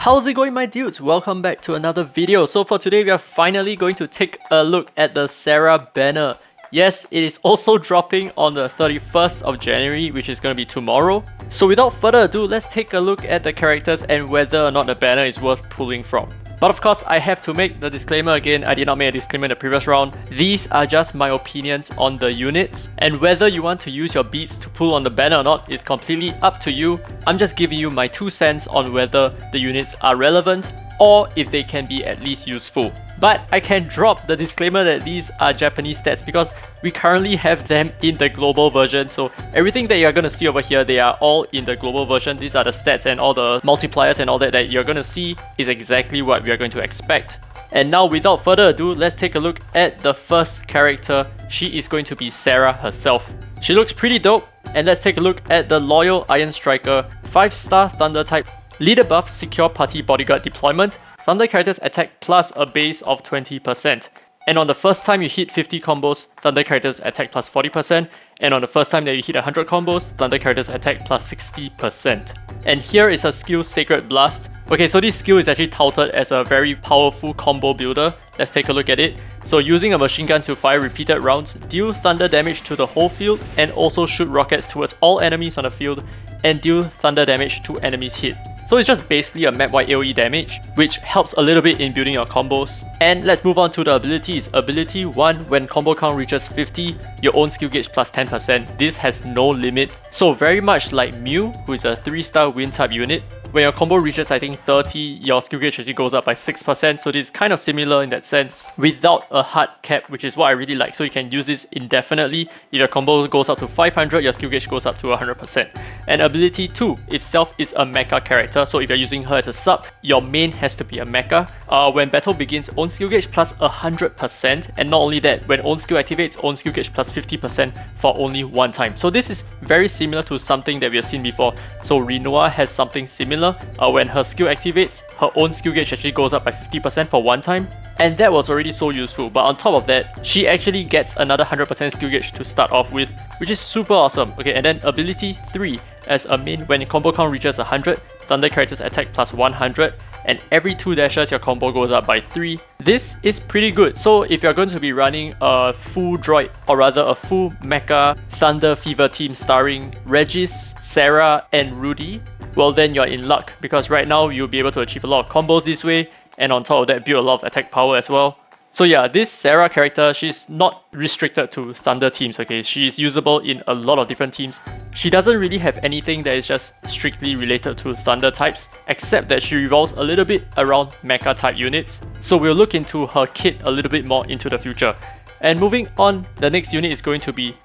How's it going, my dudes? Welcome back to another video. So for today, we are finally going to take a look at the Sera banner. Yes, it is also dropping on the 31st of January, which is going to be tomorrow. So without further ado, let's take a look at the characters and whether or not the banner is worth pulling from. But of course, I have to make the disclaimer again. I did not make a disclaimer in the previous round. These are just my opinions on the units, and whether you want to use your beats to pull on the banner or not is completely up to you. I'm just giving you my 2 cents on whether the units are relevant or if they can be at least useful. But I can drop the disclaimer that these are Japanese stats because we currently have them in the global version. So everything that you're going to see over here, they are all in the global version. These are the stats and all the multipliers and all that you're going to see is exactly what we are going to expect. And now without further ado, let's take a look at the first character. She is going to be Sera herself. She looks pretty dope. And let's take a look at the Loyal Iron Striker, 5-star Thunder type, leader buff, secure party bodyguard deployment. Thunder characters attack plus a base of 20%. And on the first time you hit 50 combos, Thunder characters attack plus 40%. And on the first time that you hit 100 combos, Thunder characters attack plus 60%. And here is her skill, Sacred Blast. Okay, so this skill is actually touted as a very powerful combo builder. Let's take a look at it. So using a machine gun to fire repeated rounds, deal thunder damage to the whole field, and also shoot rockets towards all enemies on the field, and deal thunder damage to enemies hit. So it's just basically a map-wide AoE damage, which helps a little bit in building your combos. And let's move on to the abilities. Ability 1, when combo count reaches 50, your own skill gauge plus 10%. This has no limit. So very much like Mew, who is a 3-star wind type unit, when your combo reaches I think 30, your skill gauge actually goes up by 6%, so this is kind of similar in that sense, without a hard cap, which is what I really like. So you can use this indefinitely. If your combo goes up to 500, your skill gauge goes up to 100%. And ability 2, if Self is a mecha character, so if you're using her as a sub, your main has to be a mecha. When battle begins, own skill gauge plus 100%, and not only that, when own skill activates, own skill gauge plus 50% for only one time. So this is very similar to something that we have seen before. So Rinoa has something similar. When her skill activates, her own skill gauge actually goes up by 50% for one time. And that was already so useful, but on top of that, she actually gets another 100% skill gauge to start off with, which is super awesome. Okay, and then ability 3, as a main, when combo count reaches 100, Thunder characters attack plus 100, and every 2 dashes your combo goes up by 3. This is pretty good. So if you're going to be running a full droid, or rather a full mecha Thunder Fever team starring Regis, Sera, and Rudy, well then you're in luck, because right now you'll be able to achieve a lot of combos this way, and on top of that build a lot of attack power as well. So yeah, this Sera character, she's not restricted to Thunder teams, okay? She's usable in a lot of different teams. She doesn't really have anything that is just strictly related to Thunder types, except that she revolves a little bit around mecha type units. So we'll look into her kit a little bit more into the future. And moving on, the next unit is going to be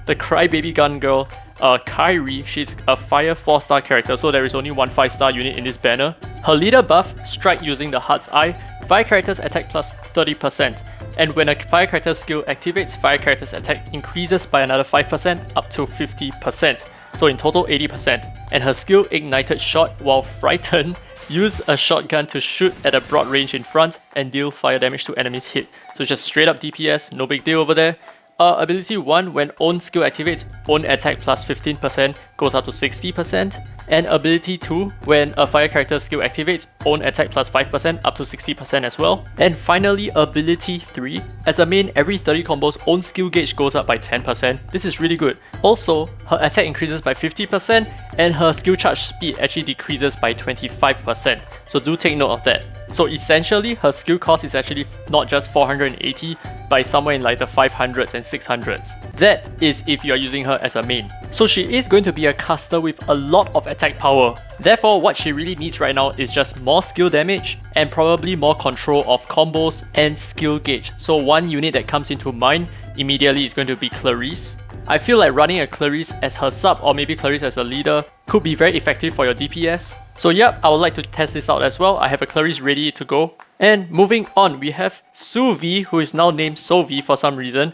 the Crybaby Gun Girl, Kyrie. She's a fire 4-star character, so there is only one 5-star unit in this banner. Her leader buff, strike using the Heart's Eye, fire characters attack plus 30%. And when a fire character skill activates, fire characters attack increases by another 5% up to 50%. So in total 80%. And her skill, Ignited Shot, while frightened, use a shotgun to shoot at a broad range in front and deal fire damage to enemies hit. So just straight up DPS, no big deal over there. Ability 1, when own skill activates, own attack plus 15% goes up to 60%. And ability 2, when a fire character skill activates, own attack plus 5% up to 60% as well. And finally, ability 3, as a main, every 30 combos, own skill gauge goes up by 10%. This is really good. Also, her attack increases by 50% and her skill charge speed actually decreases by 25%. So do take note of that. So essentially, her skill cost is actually not just 480, but somewhere in like the 500s and 600s. That is if you are using her as a main. So she is going to be a caster with a lot of attack power. Therefore, what she really needs right now is just more skill damage and probably more control of combos and skill gauge. So one unit that comes into mind immediately is going to be Clarice. I feel like running a Clarice as her sub, or maybe Clarice as a leader, could be very effective for your DPS. So yep, I would like to test this out as well. I have a Clarice ready to go. And moving on, we have Sohvi, who is now named Sohvi for some reason.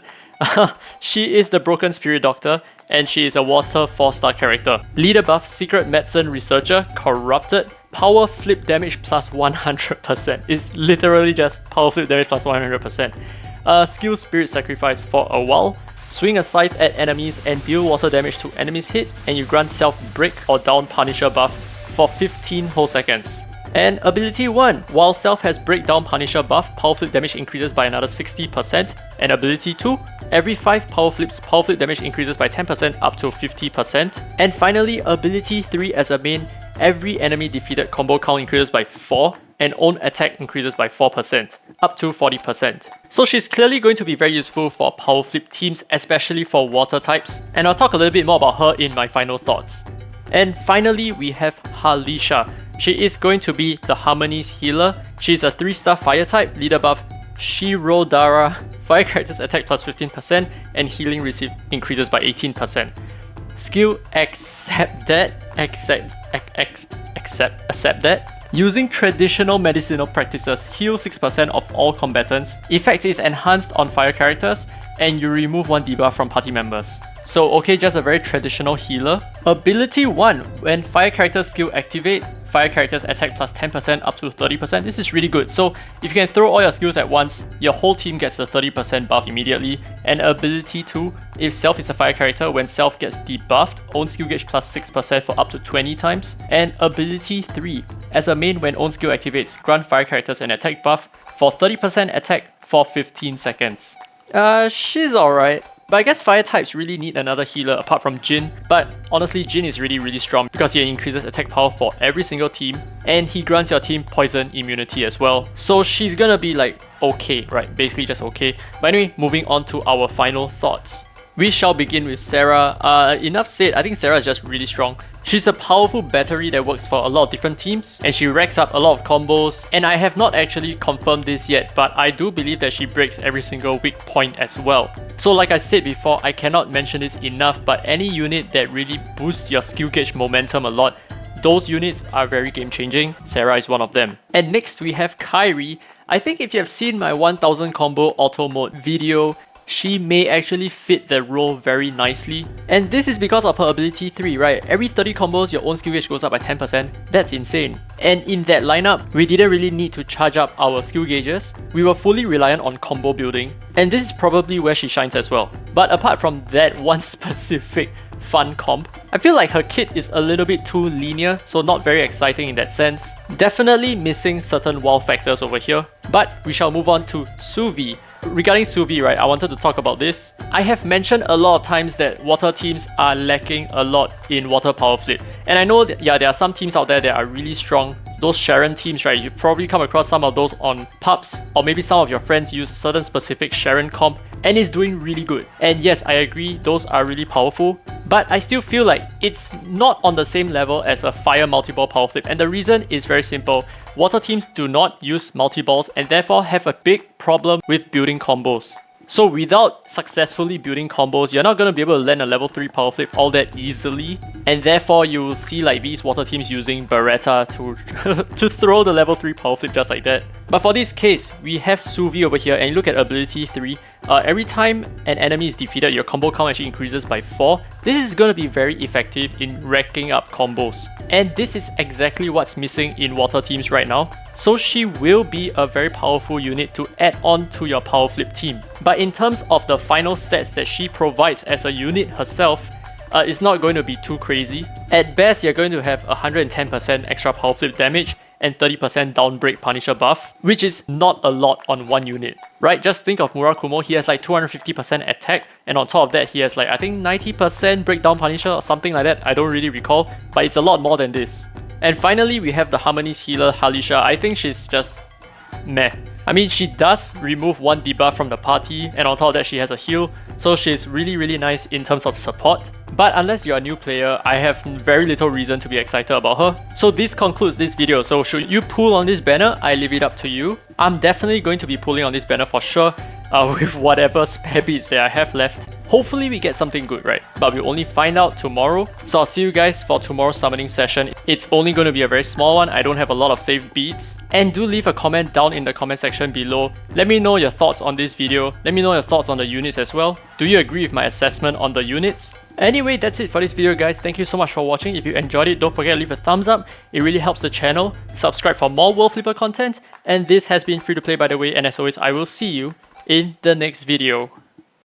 She is the Broken Spirit Doctor, and she is a water 4-star character. Leader buff, Secret Medicine Researcher, Corrupted, power flip damage plus 100%. It's literally just power flip damage plus 100%. Skill Spirit Sacrifice for a while. Swing a scythe at enemies and deal water damage to enemies hit, and you grant self break or down Punisher buff for 15 whole seconds. And ability 1, while self has breakdown Punisher buff, power flip damage increases by another 60%. And ability 2, every 5 power flips, power flip damage increases by 10% up to 50%. And finally, ability 3 as a main, every enemy defeated combo count increases by 4 and own attack increases by 4%, up to 40%. So she's clearly going to be very useful for power flip teams, especially for water types, and I'll talk a little bit more about her in my final thoughts. And finally, we have Halisha. She is going to be the Harmony's healer. She's a 3-star fire type, leader buff Shirodara, fire characters attack plus 15% and healing received increases by 18%. Skill accept that. Using traditional medicinal practices, heal 6% of all combatants. Effect is enhanced on fire characters, and you remove 1 debuff from party members. So okay, just a very traditional healer. Ability 1, when fire characters skill activate, fire characters attack plus 10% up to 30%. This is really good. So if you can throw all your skills at once, your whole team gets the 30% buff immediately. And ability 2, if self is a fire character, when self gets debuffed, own skill gauge plus 6% for up to 20 times. And ability 3, as a main, when own skill activates, grant fire characters an attack buff for 30% attack for 15 seconds. She's alright. But I guess fire types really need another healer apart from Jin. But honestly, Jin is really strong because he increases attack power for every single team, and he grants your team poison immunity as well. So she's gonna be like okay, right? Basically just okay. But anyway, moving on to our final thoughts. We shall begin with Sera. Enough said, I think Sera is just really strong. She's a powerful battery that works for a lot of different teams, and she racks up a lot of combos. And I have not actually confirmed this yet, but I do believe that she breaks every single weak point as well. So like I said before, I cannot mention this enough, but any unit that really boosts your skill gauge momentum a lot, those units are very game changing. Sera is one of them. And next we have Kyrie. I think if you have seen my 1000 combo auto mode video, she may actually fit the role very nicely. And this is because of her ability 3, right? Every 30 combos, your own skill gauge goes up by 10%. That's insane. And in that lineup, we didn't really need to charge up our skill gauges. We were fully reliant on combo building. And this is probably where she shines as well. But apart from that one specific fun comp, I feel like her kit is a little bit too linear, so not very exciting in that sense. Definitely missing certain wow factors over here. But we shall move on to Sohvi. Regarding Sohvi, right, I wanted to talk about this. I have mentioned a lot of times that water teams are lacking a lot in water power flip. And I know that, yeah, there are some teams out there that are really strong. Those Sharon teams, right, you probably come across some of those on pubs, or maybe some of your friends use certain specific Sharon comp, and it's doing really good. And yes, I agree, those are really powerful, but I still feel like it's not on the same level as a fire multi-ball power flip. And the reason is very simple. Water teams do not use multi-balls and therefore have a big problem with building combos. So without successfully building combos, you're not going to be able to land a level 3 power flip all that easily. And therefore, you will see like these water teams using Beretta to throw the level 3 power flip just like that. But for this case, we have Sohvi over here, and you look at ability 3. Every time an enemy is defeated, your combo count actually increases by 4. This is going to be very effective in racking up combos. And this is exactly what's missing in water teams right now. So she will be a very powerful unit to add on to your power flip team. But in terms of the final stats that she provides as a unit herself, it's not going to be too crazy. At best, you're going to have 110% extra power flip damage and 30% downbreak Punisher buff, which is not a lot on one unit, right? Just think of Murakumo, he has like 250% attack, and on top of that, he has like, I think 90% breakdown Punisher or something like that, I don't really recall, but it's a lot more than this. And finally, we have the Harmony's healer, Halisha. I think she's just meh. I mean, she does remove 1 debuff from the party, and on top of that, she has a heal, so she's really nice in terms of support. But unless you're a new player, I have very little reason to be excited about her. So this concludes this video. So should you pull on this banner? I leave it up to you. I'm definitely going to be pulling on this banner for sure, with whatever spare beats that I have left. Hopefully we get something good, right? But we'll only find out tomorrow. So I'll see you guys for tomorrow's summoning session. It's only going to be a very small one. I don't have a lot of saved beats. And do leave a comment down in the comment section below. Let me know your thoughts on this video. Let me know your thoughts on the units as well. Do you agree with my assessment on the units? Anyway, that's it for this video, guys. Thank you so much for watching. If you enjoyed it, don't forget to leave a thumbs up. It really helps the channel. Subscribe for more World Flipper content. And this has been Free to Play, by the way. And as always, I will see you in the next video.